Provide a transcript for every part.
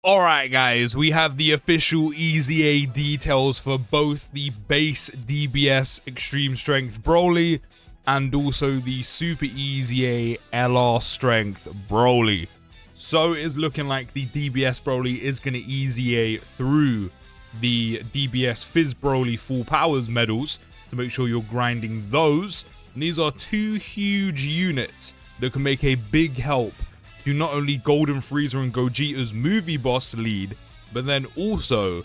Alright guys, we have the official EZA details for both the base DBS Extreme Strength Broly and also the Super EZA LR Strength Broly. So it is looking like the DBS Broly is going to EZA through the DBS Fizz Broly Full Powers medals, so make sure you're grinding those. And these are two huge units that can make a big help to not only Golden Frieza and Gogeta's movie boss lead, but then also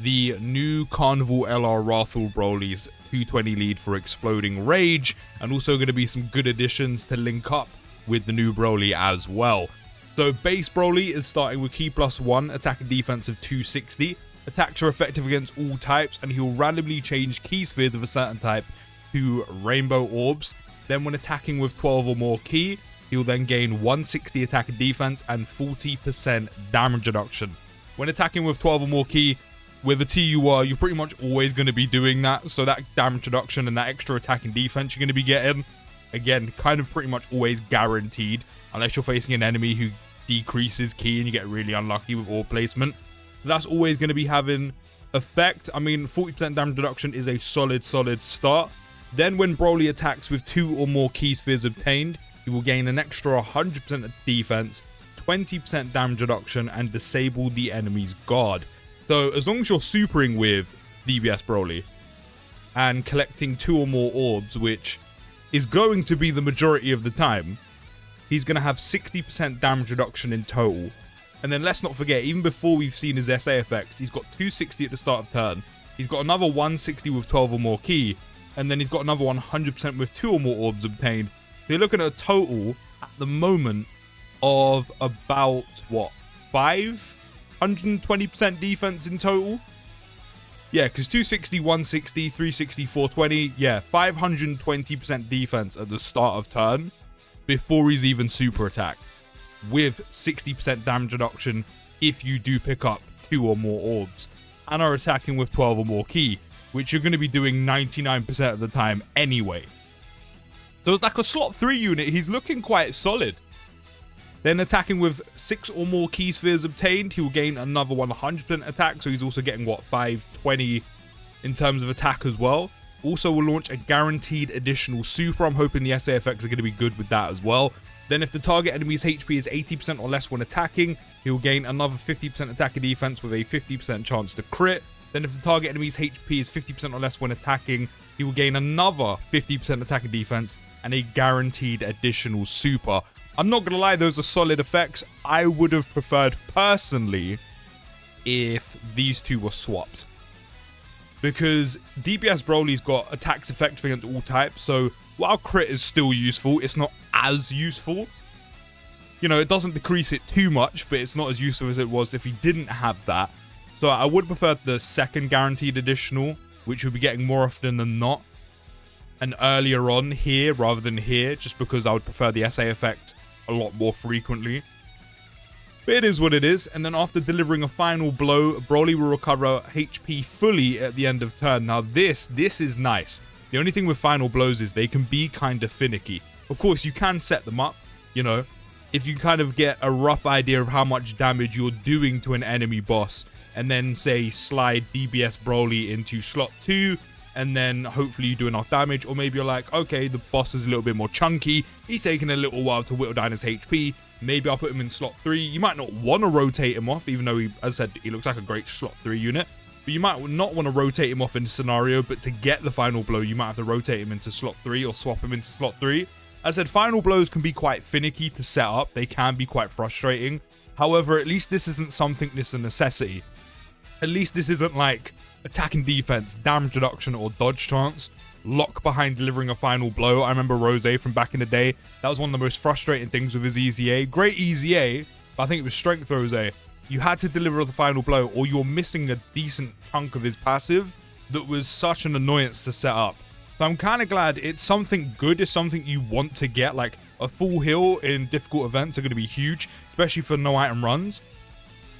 the new Carnival LR Wrathful Broly's 220 lead for Exploding Rage, and also going to be some good additions to link up with the new Broly as well. So base Broly is starting with Ki +1, attack and defense of 260. Attacks are effective against all types, and he'll randomly change Ki spheres of a certain type to Rainbow Orbs. Then when attacking with 12 or more Ki, he'll then gain 160 attack and defense and 40% damage reduction. When attacking with 12 or more Ki, with a TUR, you're pretty much always going to be doing that. So that damage reduction and that extra attack and defense you're going to be getting, again, kind of pretty much always guaranteed, unless you're facing an enemy who decreases Ki and you get really unlucky with orb placement. So that's always going to be having effect. I mean, 40% damage reduction is a solid start. Then when Broly attacks with 2 or more Ki spheres obtained, he will gain an extra 100% defense, 20% damage reduction, and disable the enemy's guard. So as long as you're supering with DBS Broly and collecting 2 or more orbs, which is going to be the majority of the time, he's going to have 60% damage reduction in total. And then let's not forget, even before we've seen his SA effects, he's got 260 at the start of turn. He's got another 160 with 12 or more Ki, and then he's got another 100% with 2 or more orbs obtained. So you're looking at a total at the moment of about, what, 520% defense in total? Yeah, because 260, 160, 360, 420, yeah, 520% defense at the start of turn before he's even super attacked, with 60% damage reduction if you do pick up 2 or more orbs and are attacking with 12 or more Ki, which you're going to be doing 99% of the time anyway. So it's like a slot 3 unit, he's looking quite solid. Then attacking with 6 or more Ki spheres obtained, he will gain another 100% attack, so he's also getting, what, 520 in terms of attack as well. Also will launch a guaranteed additional super. I'm hoping the SA effects are going to be good with that as well. Then if the target enemy's HP is 80% or less when attacking, he will gain another 50% attack and defense with a 50% chance to crit. Then if the target enemy's HP is 50% or less when attacking, he will gain another 50% attack and defense and a guaranteed additional super. I'm not going to lie, those are solid effects. I would have preferred, personally, if these two were swapped. Because DBS Broly's got attacks effective against all types, so while crit is still useful, it's not as useful. You know, it doesn't decrease it too much, but it's not as useful as it was if he didn't have that. So I would prefer the second guaranteed additional, which you'll be getting more often than not, and earlier on here rather than here, just because I would prefer the SA effect a lot more frequently. But it is what it is. And then after delivering a final blow, Broly will recover HP fully at the end of turn. Now this is nice. The only thing with final blows is they can be kind of finicky. Of course, you can set them up, you know, if you kind of get a rough idea of how much damage you're doing to an enemy boss, and then say slide DBS Broly into slot 2, and then hopefully you do enough damage. Or maybe you're like, okay, the boss is a little bit more chunky, he's taking a little while to whittle down his HP, maybe I'll put him in slot 3. You might not want to rotate him off, even though he, as I said, he looks like a great slot 3 unit. But you might not want to rotate him off in a scenario, but to get the final blow, you might have to rotate him into slot 3 or swap him into slot 3. As I said, final blows can be quite finicky to set up. They can be quite frustrating. However, at least this isn't something that's a necessity. At least this isn't like attack and defense, damage reduction, or dodge chance. Lock behind delivering a final blow. I remember Rose from back in the day. That was one of the most frustrating things with his EZA. Great EZA, but I think it was strength Rose. You had to deliver the final blow, or you're missing a decent chunk of his passive that was such an annoyance to set up. So I'm kind of glad it's something good, it's something you want to get. Like a full heal in difficult events are going to be huge, especially for no item runs.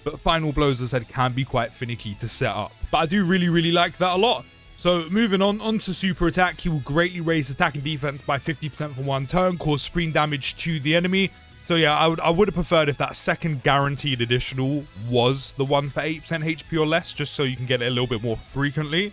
But final blows, as I said, can be quite finicky to set up. But I do really like that a lot. So moving on to super attack, he will greatly raise attack and defense by 50% for one turn, cause screen damage to the enemy. So yeah, I would have preferred if that second guaranteed additional was the one for 8% HP or less, just so you can get it a little bit more frequently.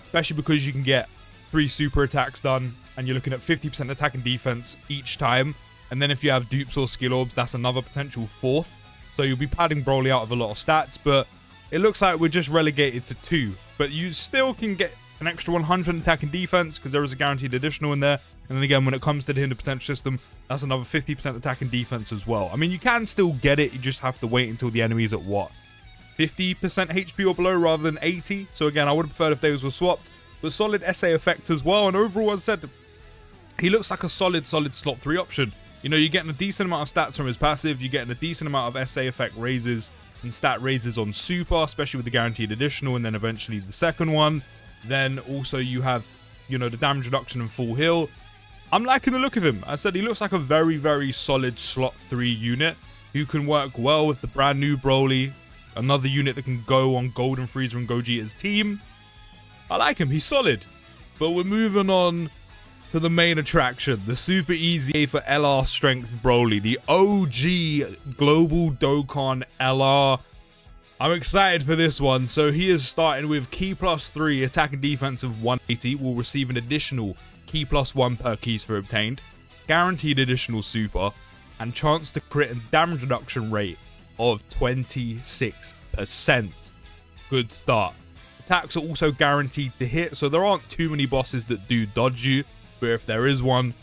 Especially because you can get 3 super attacks done, and you're looking at 50% attack and defense each time. And then if you have dupes or skill orbs, that's another potential 4th. So you'll be padding Broly out of a lot of stats, but it looks like we're just relegated to 2. But you still can get an extra 100 attack and defense because there is a guaranteed additional in there. And then again, when it comes to the Hinder Potential System, that's another 50% attack and defense as well. I mean, you can still get it. You just have to wait until the enemy's at what? 50% HP or below rather than 80. So again, I would have preferred if those were swapped. But solid SA effect as well. And overall, as I said, he looks like a solid slot 3 option. You know, you're getting a decent amount of stats from his passive. You're getting a decent amount of SA effect raises and stat raises on super, especially with the guaranteed additional, and then eventually the second one. Then also you have, you know, the damage reduction and full heal. I'm liking the look of him. I said he looks like a very solid slot 3 unit who can work well with the brand new Broly. Another unit that can go on Golden Frieza and Gogeta's team. I like him. He's solid. But we're moving on to the main attraction, the Super EZA for LR Strength Broly, the OG Global Dokkan LR. I'm excited for this one. So he is starting with Key +3, attack and defense of 180, will receive an additional Key +1 per keys for obtained, guaranteed additional super, and chance to crit and damage reduction rate of 26%. Good start. Attacks are also guaranteed to hit, so there aren't too many bosses that do dodge you. But if there is one,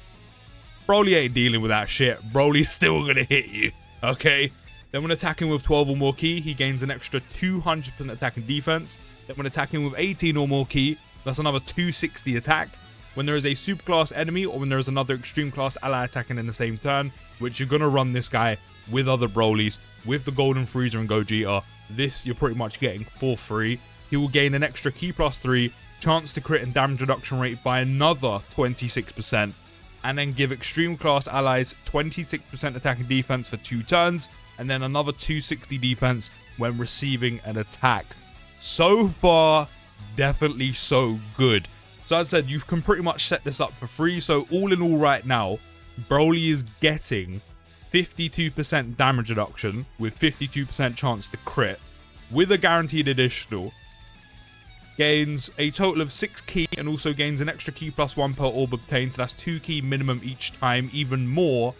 Broly ain't dealing with that shit. Broly's still going to hit you, okay? Then when attacking with 12 or more key, he gains an extra 200% attack and defense. Then when attacking with 18 or more key, that's another 260 attack. When there is a superclass enemy or when there is another extreme class ally attacking in the same turn, which you're going to run this guy with other Brolys, with the Golden Frieza and Gogeta, this you're pretty much getting for free. He will gain an extra Key +3, chance to crit and damage reduction rate by another 26%, and then give extreme class allies 26% attack and defense for 2 turns, and then another 260 defense when receiving an attack. So far, definitely so good. So as I said, you can pretty much set this up for free. So all in all right now, Broly is getting 52% damage reduction with 52% chance to crit with a guaranteed additional. Gains a total of 6 key and also gains an extra Key +1 per orb obtained. So that's 2 key minimum each time. Even more,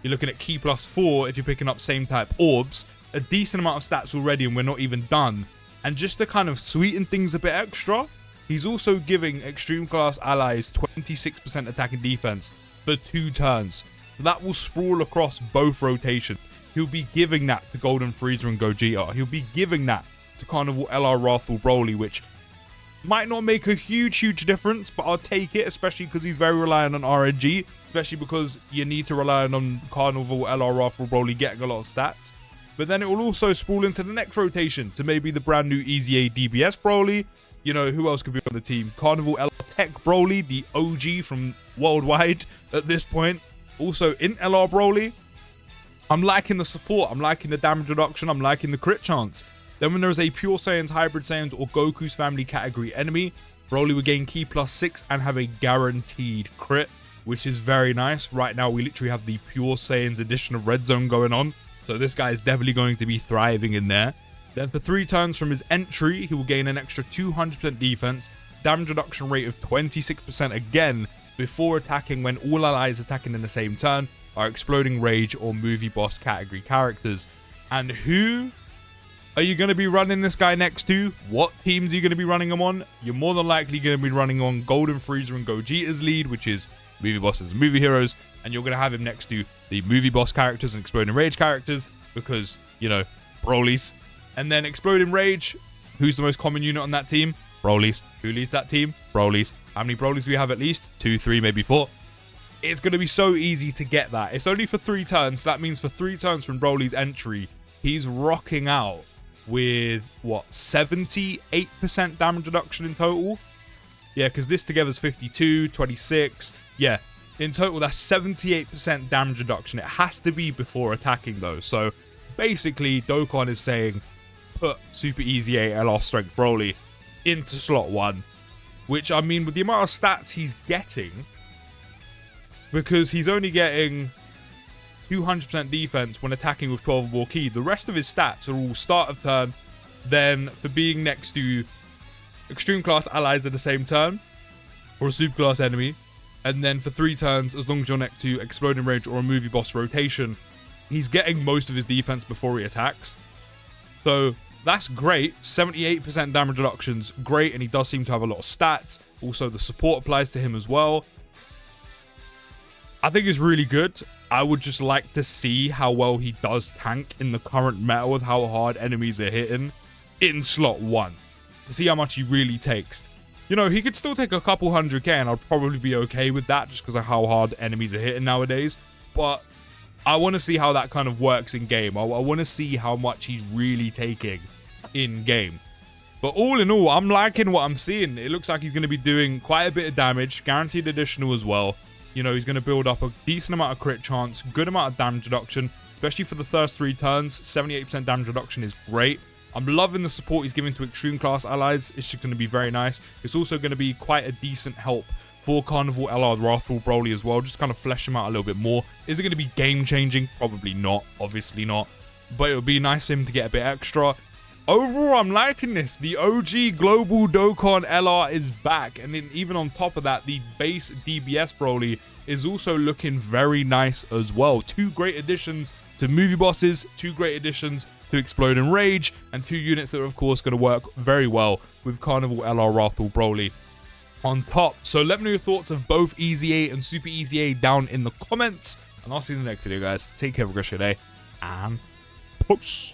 you're looking at Key +4 if you're picking up same type orbs. A decent amount of stats already and we're not even done. And just to kind of sweeten things a bit extra, he's also giving extreme class allies 26% attack and defense for 2 turns. So that will sprawl across both rotations. He'll be giving that to Golden Frieza and Gogeta. He'll be giving that to Carnival LR Wrathful Broly, which might not make a huge difference, but I'll take it, especially because he's very reliant on RNG, especially because you need to rely on Carnival LR Wrathful Broly getting a lot of stats. But then it will also sprawl into the next rotation to maybe the brand new EZA DBS Broly. You know, who else could be on the team? Carnival LR Tech Broly, the OG from worldwide at this point. Also in LR Broly. I'm liking the support. I'm liking the damage reduction. I'm liking the crit chance. Then when there is a Pure Saiyans, Hybrid Saiyans, or Goku's family category enemy, Broly will gain Key +6 and have a guaranteed crit, which is very nice. Right now, we literally have the Pure Saiyans edition of Red Zone going on. So this guy is definitely going to be thriving in there. Then for 3 turns from his entry, he will gain an extra 200% defense, damage reduction rate of 26% again, before attacking when all allies attacking in the same turn are Exploding Rage or Movie Boss category characters. And who are you going to be running this guy next to? What teams are you going to be running him on? You're more than likely going to be running on Golden Frieza and Gogeta's lead, which is Movie Bosses and Movie Heroes. And you're going to have him next to the Movie Boss characters and Exploding Rage characters because, you know, Broly's. And then Exploding Rage, who's the most common unit on that team? Broly's. Who leads that team? Broly's. How many Broly's do we have at least? 2, 3, maybe 4. It's going to be so easy to get that. It's only for 3 turns. So that means for 3 turns from Broly's entry, he's rocking out with, what, 78% damage reduction in total? Yeah, because this together is 52, 26. Yeah, in total, that's 78% damage reduction. It has to be before attacking, though. So basically, Dokkan is saying, put Super EZA LR Strength Broly into slot 1. Which, I mean, with the amount of stats he's getting, because he's only getting 200% defense when attacking with 12 ball key. The rest of his stats are all start of turn, then for being next to extreme class allies at the same turn, or a super class enemy, and then for 3 turns, as long as you're next to exploding range or a movie boss rotation, he's getting most of his defense before he attacks. So that's great. 78% damage reductions, great, and he does seem to have a lot of stats. Also, the support applies to him as well. I think it's really good. I would just like to see how well he does tank in the current meta with how hard enemies are hitting in slot 1. To see how much he really takes. You know, he could still take a couple 100k and I'd probably be okay with that just because of how hard enemies are hitting nowadays. But I want to see how that kind of works in game. I want to see how much he's really taking in game. But all in all, I'm liking what I'm seeing. It looks like he's going to be doing quite a bit of damage, guaranteed additional as well. You know, he's going to build up a decent amount of crit chance, good amount of damage reduction, especially for the first 3 turns. 78% damage reduction is great. I'm loving the support he's giving to extreme class allies. It's just going to be very nice. It's also going to be quite a decent help for Carnival LR Wrathful Broly as well. Just kind of flesh him out a little bit more. Is it going to be game changing? Probably not. Obviously not. But it would be nice for him to get a bit extra. Overall, I'm liking this. The OG Global Dokkan LR is back. And then even on top of that, the base DBS Broly is also looking very nice as well. 2 great additions to movie bosses, 2 great additions to Explode and Rage, and 2 units that are, of course, going to work very well with Carnival LR Wrathful Broly on top. So let me know your thoughts of both EZA and Super EZA down in the comments. And I'll see you in the next video, guys. Take care, have a great day, and peace.